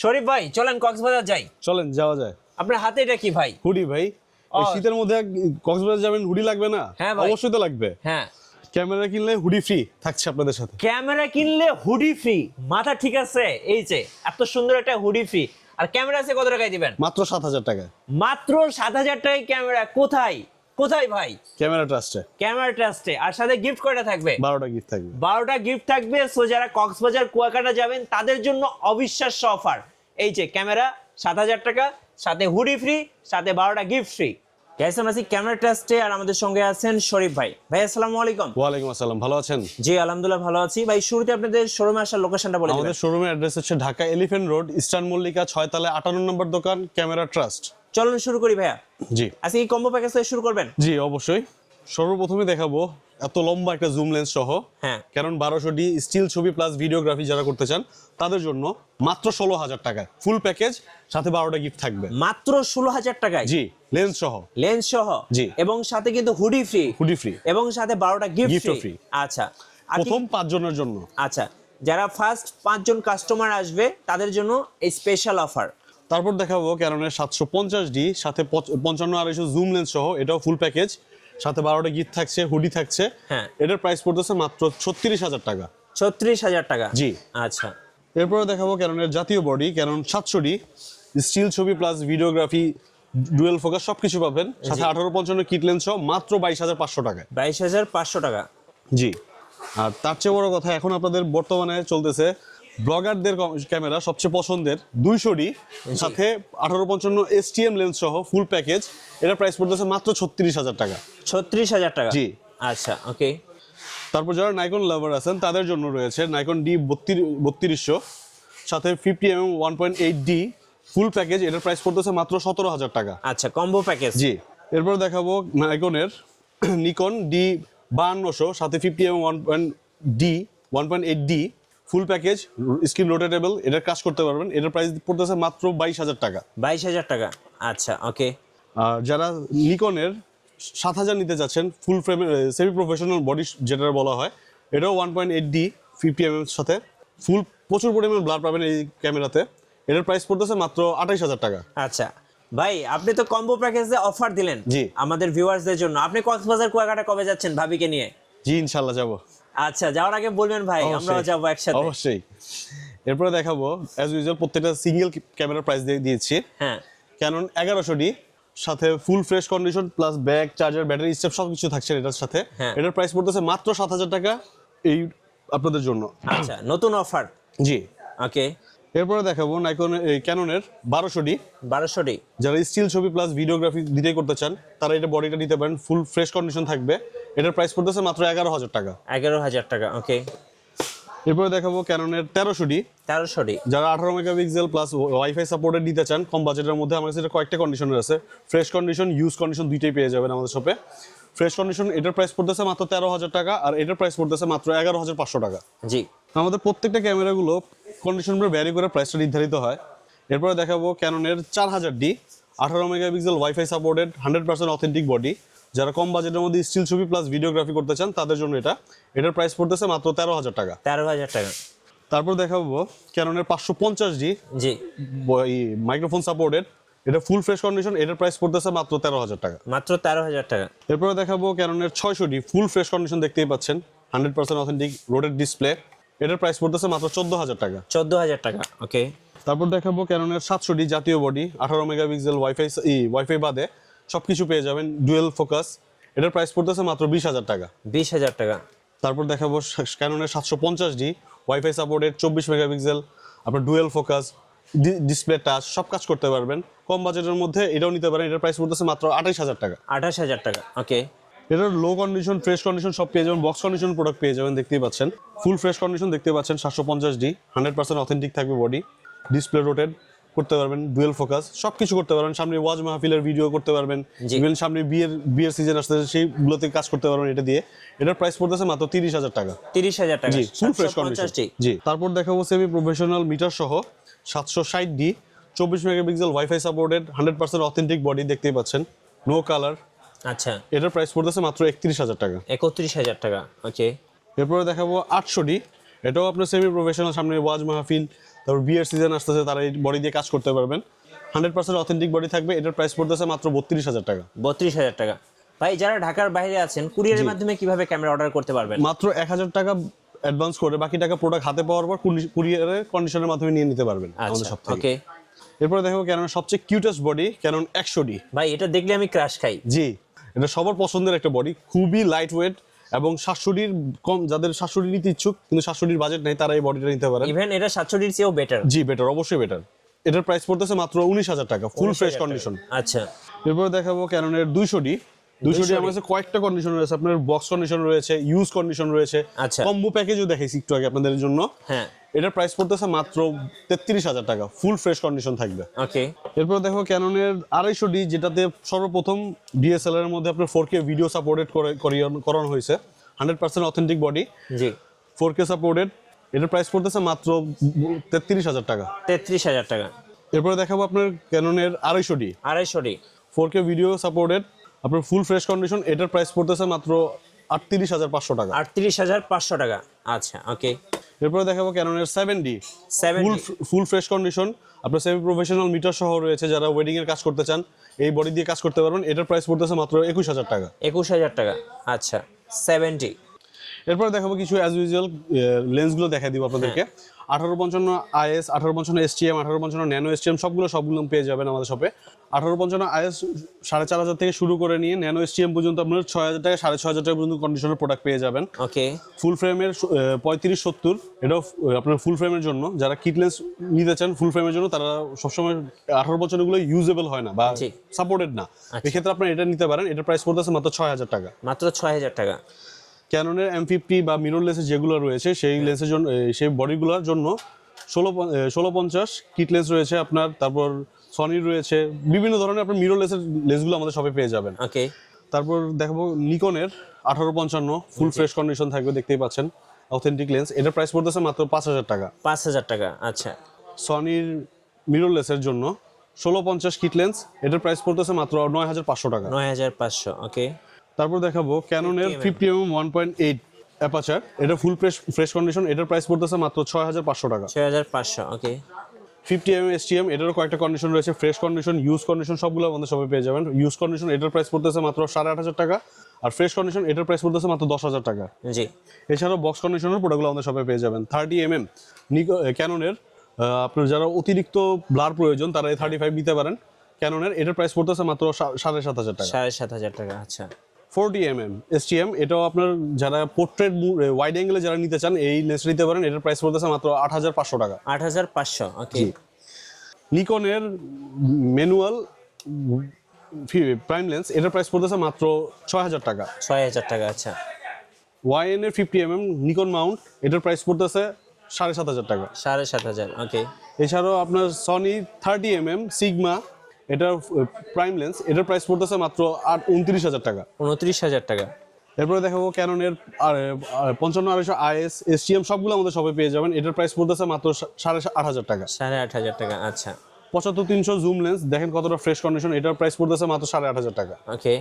শরীফ ভাই চলেন কক্সবাজার যাই। চলেন যাওয়া যায়। আপনার হাতে এটা কি ভাই? হুডি ভাই, এই শীতের মধ্যে কক্সবাজার যাবেন, হুডি লাগবে না? হ্যাঁ ভাই, অবশ্যই তো লাগবে। হ্যাঁ, ক্যামেরা কিনলে হুডি ফ্রি থাকছে আপনাদের সাথে। ক্যামেরা কিনলে হুডি ফ্রি, মাথা ঠিক আছে? এই যে এত সুন্দর একটা হুডি ফ্রি, আর ক্যামেরা আছে কত টাকায় দিবেন? মাত্র 7,000 টাকায়। মাত্র 7,000 টাকায় ক্যামেরা। কোথায় কোথায় ভাই? ক্যামেরা ট্রাস্টে। ক্যামেরা ট্রাস্টে। আর সাথে গিফট কয়টা থাকবে? 12টা গিফট থাকবে। 12টা গিফট থাকবে। সো যারা কক্সবাজার কুয়াকাটা যাবেন তাদের জন্য অবিশ্বাস্য অফার। এই যে ক্যামেরা 7,000 টাকা, সাথে হুডি ফ্রি, সাথে 12টা গিফট ফ্রি। গাইস আমরা আছি ক্যামেরা ট্রাস্টে, আর আমাদের সঙ্গে আছেন শরীফ ভাই। ভাই আসসালামু আলাইকুম। ওয়ালাইকুম আসসালাম, ভালো আছেন? জি আলহামদুলিল্লাহ ভালো আছি। ভাই শুরুতে আপনাদের শোরুমে আসার লোকেশনটা বলে দিবেন। আমাদের শোরুমের অ্যাড্রেস হচ্ছে Dhaka elephant road, eastern Mallika 6 তলায় 58 নম্বর দোকান, ক্যামেরা ট্রাস্ট। চলুন শুরু করি ভাইয়া। জি আজকে এই কম্বো প্যাকেজ থেকে শুরু করবেন? জি অবশ্যই। সর্বপ্রথমে দেখাবো এত লম্বা একটা জুম লেন্স সহ হ্যাঁ, কারণ 1200D স্টিল ছবি প্লাস ভিডিওগ্রাফি যারা করতে চান তাদের জন্য মাত্র 16,000 টাকায় ফুল প্যাকেজ, সাথে 12টা গিফট থাকবে মাত্র 16,000 টাকায়। জি, লেন্স সহ। লেন্স সহ। জি। এবং সাথে কিন্তু হুডি ফ্রি। হুডি ফ্রি এবং সাথে 12টা গিফট Gift ফ্রি। free। আচ্ছা। আর প্রথম 5 জনের জন্য। আচ্ছা, যারা ফার্স্ট 5 জন কাস্টমার আসবে তাদের জন্য এই স্পেশাল অফার। তারপর দেখাবো ক্যাননের 750D সাথে 55-250 জুম লেন্স সহ, এটাও ফুল প্যাকেজ, সাথে 12টা গিফট থাকছে, হুডি থাকছে। হ্যাঁ। এটার প্রাইস পড়তেছে মাত্র 36,000 টাকা। 36,000 টাকা। জি। আচ্ছা। এরপরে দেখাবো ক্যাননের জাতীয় বডি, ক্যানন 700D স্টিল ছবি প্লাস ভিডিওগ্রাফি ডুয়েল ফোকাস সবকিছু পাবেন, সাথে 1855 কিট লেন্স সহ মাত্র 22,500 টাকায়। 22,500 টাকা। জি। আর তার চেয়ে বড় কথা, এখন আপনাদের বর্তমানে চলতেছে ব্লগারদের ক্যামেরা সবচেয়ে পছন্দের 200D সাথে 1855 STM লেন্স সহ ফুল প্যাকেজ, এটা প্রাইস পড়তেছে মাত্র 36,000 টাকা। 36,000 টাকা। জি। আচ্ছা, ওকে। তারপর যারা নাইকন লাভার আছেন তাদের জন্য রয়েছে নাইকন D3200 সাথে 50mm 1.8D ফুল প্যাকেজ, এটার প্রাইস পড়তেছে মাত্র 17,000 টাকা। আচ্ছা, কম্বো প্যাকেজ। জি। এরপর দেখাবো নাইকনের নিকন D5200 সাথে 50mm 1.8D full package, screen rotatable, এটার কাজ করতে পারবেন, এটার প্রাইস পড়তেছে মাত্র 22,000 টাকা। 22,000 টাকা। আচ্ছা, ওকে। আর যারা নিকনের 7,000 নিতে যাচ্ছেন ফুল ফ্রেম সেমি প্রফেশনাল বডি যেটা বলা হয়, এটাও 1.8D 50mm সাথে ফুল, প্রচুর পরিমাণ ব্লার পাবেন এই ক্যামেরাতে, এটার প্রাইস পড়তেছে মাত্র 28,000 টাকা। আচ্ছা ভাই, আপনি তো কম্বো প্যাকেজে অফার দিলেন জি। আমাদের ভিউয়ার্সদের জন্য। আপনি কক্সবাজার কুয়াকাটা কবে যাচ্ছেন ভাবিকে নিয়ে? জি ইনশাল্লাহ যাব। আচ্ছা, যাওয়ার আগে বলবেন ভাই, আমরাও যাবো একসাথে। অবশ্যই। এরপরে দেখাবো অ্যাজ ইউজুয়াল প্রত্যেকটা সিঙ্গেল ক্যামেরার প্রাইস দিয়েছি। হ্যাঁ। ক্যানন 1100D সাথে full fresh condition plus bag, charger, battery step সবকিছু থাকছে এটার সাথে। হ্যাঁ। এটার প্রাইস পড়তেছে মাত্র 7,000 টাকা এই আপনাদের জন্য। আচ্ছা, নতুন অফার। জি। ওকে। এরপরে দেখাবো ক্যাননের 1200D 1200D। যারা স্টিল ছবি প্লাস ভিডিওগ্রাফি দিতে করতে চান তারা এটা বডিটা নিতে পারেন, ফুল ফ্রেশ কন্ডিশন থাকবে, এটার প্রাইস পড়তেছে মাত্র 11,000 টাকা। 11,000 টাকা। ওকে। এরপরে দেখাবো ক্যাননের 1300D 1300D। যারা 18 মেগাপিক্সেল প্লাস ওয়াইফাই সাপোর্টেড দিতে চান কম বাজেটের মধ্যে, আমাদের কাছে কয়েকটা কন্ডিশনের আছে, ফ্রেশ কন্ডিশন, ইউজ কন্ডিশন দুইটাই পেয়ে যাবেন আমাদের শপে। ফ্রেশ কন্ডিশন এটার প্রাইস পড়তেছে মাত্র 13,000 টাকা, আর এটার প্রাইস পড়তেছে মাত্র 11,500 টাকা। জি। আমাদের প্রত্যেকটা ক্যামেরাগুলো কন্ডিশন ভ্যারি করে প্রাইসটা নির্ধারিত হয়। এরপরে দেখাবো ক্যাননের 4000D 18 megapixel wifi supported 100% authentic body, যারা কম বাজেটের মধ্যে স্টিল ছবি প্লাস ভিডিওগ্রাফি করতে চান তাদের জন্য এটার প্রাইস পড়তেছে মাত্র 13,000 টাকা। 13,000 টাকা। তারপর দেখাবো ক্যাননের 550D জি। মাইক্রোফোন সাপোর্টেড, এটা ফুল ফ্রেশ কন্ডিশন, এটার প্রাইস পড়তেছে মাত্র 13,000 টাকা। মাত্র 13,000 টাকা। এরপরে দেখাবো ক্যাননের 600D ফুল ফ্রেশ কন্ডিশন, দেখতেই পাচ্ছেন 100% অথেন্টিক রোটেড ডিসপ্লে, এটার প্রাইস পড়তেছে মাত্র 14,000 টাকা। 14,000 টাকা। ওকে। তারপর দেখাবো ক্যাননের 700D জাতীয় বডি 18 মেগাপিক্সেল ওয়াইফাই বাদে সবকিছু পেয়ে যাবেন, ডুয়েল ফোকাস, এটার প্রাইস পড়তেছে মাত্র 20,000 টাকা। 20,000 টাকা। তারপর দেখাবো ক্যাননের 750D ওয়াইফাই সাপোর্টেড 24 মেগাপিক্সেল, আপনার ডুয়েল ফোকাস, ডিসপ্লে টাচ, সব কাজ করতে পারবেন, কম বাজেটের মধ্যে এটাও নিতে পারেন, এটার প্রাইস পড়তেছে মাত্র 28,000 টাকা। 28,000 টাকা। ওকে। এটার লো কন্ডিশন, ফ্রেশ কন্ডিশন সব পেয়ে যাবেন, বক্স কন্ডিশন প্রোডাক্ট পেয়ে যাবেন, দেখতেই পাচ্ছেন ফুল ফ্রেশ কন্ডিশন দেখতে পাচ্ছেন। 750D 100% অথেন্টিক থাকবে বডি, ডিসপ্লে রোটেড করতে পারবেন, ডুয়েল ফোকাস, সবকিছু করতে পারবেন, সামনে ওয়াজ মাহফিলের ভিডিও করতে পারবেন, ইভেন সামনে বিয়ের সিজন আসতেছে সেইগুলোতে কাজ করতে পারবেন এটা দিয়ে। এটার প্রাইস পড়তেছে মাত্র 30,000 টাকা। 30,000 টাকা। জি, ফুল ফ্রেশ কন্ডিশন। 750D। জি। তারপর দেখাবো সেমি প্রফেশনাল মিটার সহ 760D 24 megapixel wifi supported 100% authentic body, দেখতেই পাচ্ছেন, নো কালার। আচ্ছা। এটার প্রাইস পড়তেছে মাত্র 31,000 টাকা। 31,000 টাকা। ওকে। এরপরে দেখাবো 800D, এটাও আপনার সেমি প্রফেশনাল, সামনে ওয়াজ মাহফিল, তারপর বিয়ের সিজন আসতেছে, তারা এই বডি দিয়ে কাজ করতে পারবেন। 100% অথেন্টিক বডি থাকবে। এটার প্রাইস পড়তেছে মাত্র 32,000 টাকা। 32,000 টাকা। ভাই যারা ঢাকার বাইরে আছেন কুরিয়ারের মাধ্যমে কিভাবে ক্যামেরা অর্ডার করতে পারবেন? মাত্র 1,000 টাকা অ্যাডভান্স করে বাকি টাকা প্রোডাক্ট হাতে পাওয়ার পর কুরিয়ারের কন্ডিশনের মাধ্যমে নিয়ে নিতে পারবেন আমাদের সব থেকে। ওকে, এরপরে দেখো ক্যাননের সবচেয়ে কিউটেস্ট বডি, ক্যানন 100D। ভাই এটা দেখলে আমি ক্রাশ খাই। জি, এটা সবার পছন্দের একটা বডি, খুবই লাইট ওয়েট এবং 700Dর কম, যাদের 700D নিতে ইচ্ছুক কিন্তু 700Dর বাজেট নেই তারা এই বডিটা নিতে পারেন। ইভেন এটা 700 চেয়েও বেটার। জি বেটার, অবশ্যই বেটার। এটার প্রাইস পড়তেছে মাত্র 19,000 টাকা, ফুল ফ্রেশ কন্ডিশন। আচ্ছা, এরপরে দেখাবো ক্যাননের 200D। 200D আমার কাছে কয়েকটা কন্ডিশন রয়েছে, আপনার বক্স কন্ডিশন রয়েছে, ইউজ কন্ডিশন রয়েছে, আচ্ছা। কম্বো প্যাকেজও দেখাইছি একটু আগে আপনাদের জন্য। হ্যাঁ, এটার প্রাইস পড়তেছে মাত্র 33,000 টাকা, ফুল ফ্রেশ কন্ডিশন থাকবে। ওকে। এরপর দেখো ক্যাননের 250D, যেটাতে সর্বপ্রথম ডিএসএলআর এর মধ্যে আপনার 4K ভিডিও সাপোর্টেড করানো হয়েছে, 100% অথেন্টিক বডি, জি, 4K সাপোর্টেড। এটার প্রাইস পড়তেছে মাত্র 33,000 টাকা। 33,000 টাকা। এরপরে দেখাবো আপনার ক্যাননের 250D, 250 4K ভিডিও সাপোর্টেড, আপনার ফুল ফ্রেশ কন্ডিশন। এটার প্রাইস পড়তেছে মাত্র 38,500 টাকা। 38,500 টাকা। আচ্ছা, ওকে। এরপরে দেখাবো ক্যাননের 7D, 70 ফুল ফ্রেশ কন্ডিশন, আপনার সেমি প্রফেশনাল মিটার সহ রয়েছে, যারা ওয়েডিং এর কাজ করতে চান এই বডি দিয়ে কাজ করতে পারবেন। এটার প্রাইস পড়তেছে মাত্র 21,000 টাকা। 21,000 টাকা। আচ্ছা, 70। এরপরে দেখাবো কিছু অ্যাজ ইউজুয়াল লেন্সগুলো দেখা দিব আপনাদেরকে। 1855 IS, 1855 STM, 1855 ন্যানো STM সবগুলো পেয়ে যাবেন আমাদের শপে। 1855 IS 4,500 থেকে শুরু করে নিয়ে ন্যানো STM পর্যন্ত আপনার 6,000 টাকা 6,500 টাকা পর্যন্ত কন্ডিশনের প্রোডাক্ট পেয়ে যাবেন। ওকে। ফুল ফ্রেমের 3570, এটাও আপনার ফুল ফ্রেমের জন্য, যারা কিট লেন্স নিতে চান ফুল ফ্রেমের জন্য, তারা সবসময় 18 বছরগুলো ইউজেবল হয় না বা সাপোর্টেড না, এক্ষেত্রে আপনারা এটা নিতে পারেন। এটার প্রাইস পড়তেছে মাত্র 6,000 টাকা। মাত্র 6,000 টাকা। ক্যাননের M50 বা মিরর লেন্সের যেগুলো রয়েছে সেই লেন্সের জন্য, সেই বডিগুলোর জন্য 1650 কিট লেন্স রয়েছে আপনার, তারপর সনির রয়েছে, বিভিন্ন ধরনের আপনার মিরর লেন্সগুলো আমাদের শপে পেয়ে যাবেন। ওকে। তারপর দেখাবো নিকনের 1855, ফুল ফ্রেশ কন্ডিশন থাকবে, দেখতেই পাচ্ছেন অথেন্টিক লেন্স। এটার প্রাইস পড়তেছে মাত্র 5,000 টাকা। 5,000 টাকা। আচ্ছা, সনির মিরর লেন্সের জন্য 1650 কিট লেন্স, এটার প্রাইস পড়তেছে মাত্র 9,500 টাকা। 9,500। ওকে। তারপর দেখাবো ক্যাননের 50mm 1.8 অ্যাপাচার, এটা ফুল ফ্রেশ কন্ডিশন, এটার প্রাইস পড়তেছে মাত্র 6,500 টাকা। 6,500। ওকে। 50mm STM, এটারও কয়েকটা কন্ডিশন রয়েছে, ফ্রেশ কন্ডিশন, ইউজ কন্ডিশন সবগুলো আমাদের সবাই পেয়ে যাবেন। ইউজ কন্ডিশন এটার প্রাইস পড়তেছে মাত্র 8,500 টাকা, আর ফ্রেশ কন্ডিশন এটার প্রাইস পড়তেছে মাত্র 10,000 টাকা। জি। এছাড়াও বক্স কন্ডিশনের প্রোডাক্টগুলো আমাদের সবাই পেয়ে যাবেন। 30mm ক্যাননের, আপনার যারা অতিরিক্ত ব্লার প্রয়োজন তারা এই 35 নিতে পারেন ক্যাননের। এটার প্রাইস পড়তেছে মাত্র 7,500 টাকা। 7,500 টাকা। আচ্ছা। 40mm STM, এটাও আপনার যারা পোর্ট্রেট ওয়াইড অ্যাঙ্গেলে যারা নিতে চান এই লেন্স নিতে পারেন। এটার প্রাইস পড়তেছে মাত্র 8,500 টাকা। 8,500। ওকে। নিকনের ম্যানুয়াল প্রাইম লেন্স, এটার প্রাইস পড়তেছে মাত্র 6,000 টাকা। 6,000 টাকা। আচ্ছা। YN এর 50mm নিকন মাউন্ট, এটার প্রাইস পড়তেছে 7,500 টাকা। 7,500। ওকে। এছাড়াও আপনার সনি 30mm সিগমা, এটার প্রাইম লেন্স, এটার প্রাইস পড়তেছে মাত্র 29,000 টাকা। 29,000 টাকা। এরপরে দেখাবো ক্যাননের 55 IS STM সবগুলো আমাদের সবাই পেয়ে যাবেন। এটার প্রাইস পড়তেছে মাত্র 8,500 টাকা। 8,500 টাকা। আচ্ছা। 75-300 জুম লেন্স, দেখেন কতটা ফ্রেশ কন্ডিশন, এটার প্রাইস পড়তেছে মাত্র 8,500 টাকা। ওকে।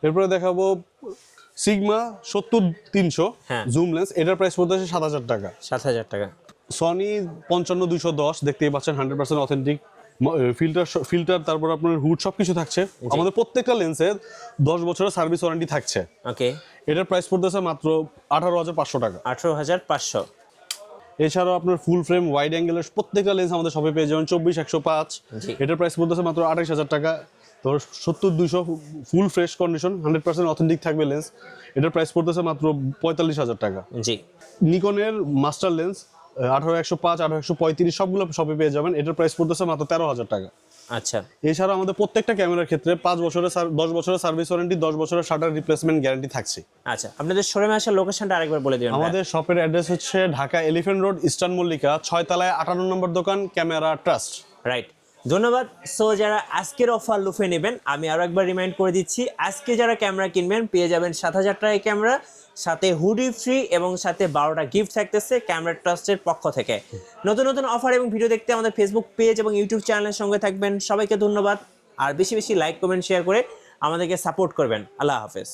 এরপরে দেখাবো সিগমা 70-300 হ্যাঁ। জুম লেন্স, এটার প্রাইস পড়তেছে 7,000 টাকা। 7,000 টাকা। সনি 55-210, দেখতেই পাচ্ছেন 100% অথেন্টিক ফিল্টার, তারপর আপনার হুড সবকিছু থাকছে। আমাদের প্রত্যেকটা লেন্সে 10 বছরের সার্ভিস ওয়ারেন্টি থাকছে। ওকে। এটার প্রাইস পড়তেছে মাত্র 18,500 টাকা। 18,500। এছাড়াও আপনার ফুল ফ্রেম ওয়াইড অ্যাঙ্গেলের প্রত্যেকটা লেন্স আমাদের সবাই পেয়ে যাবেন 24-105, এটার প্রাইস পড়তেছে মাত্র 28,000 টাকা। তো 70-200 ফুল ফ্রেশ কন্ডিশন 100% অথেন্টিক থাকবে লেন্স, এটার প্রাইস পড়তেছে মাত্র 45,000 টাকা। জি। নিকনের মাস্টার লেন্স 18-105, 18-135 সবগুলো সবই পেয়ে যাবেন, এটার প্রাইস পড়তেছে মাত্র 13,000 টাকা। আচ্ছা। এছাড়া আমাদের প্রত্যেকটা ক্যামেরার ক্ষেত্রে 10 বছরের সার্ভিস ওয়ারেন্টি, 10 বছরের শাটার রিপ্লেসমেন্ট গ্যারান্টি থাকছে। আচ্ছা, আপনাদের শোরুমে আসার লোকেশনটা আরেকবার বলে দিবেন। আমাদের শপের অ্যাড্রেস হচ্ছে Dhaka elephant road, eastern Mallika, 6 তলায় 58 নম্বর দোকান, ক্যামেরা ট্রাস্ট। রাইট, ধন্যবাদ। সো যারা আজকের অফার লুফে নেবেন, আমি আরো একবার রিমাইন্ড করে দিচ্ছি, আজকে যারা ক্যামেরা কিনবেন পেয়ে যাবেন 7,000 টাকায় ক্যামেরা, সাথে হুডি ফ্রি এবং সাথে 12টা গিফট থাকতেছে ক্যামেরা ট্রাস্টের পক্ষ থেকে। নতুন নতুন অফার এবং ভিডিও দেখতে আমাদের ফেসবুক পেজ এবং ইউটিউব চ্যানেলের সঙ্গে থাকবেন। সবাইকে ধন্যবাদ, আর বেশি বেশি লাইক কমেন্ট শেয়ার করে আমাদেরকে সাপোর্ট করবেন। আল্লাহ হাফেজ।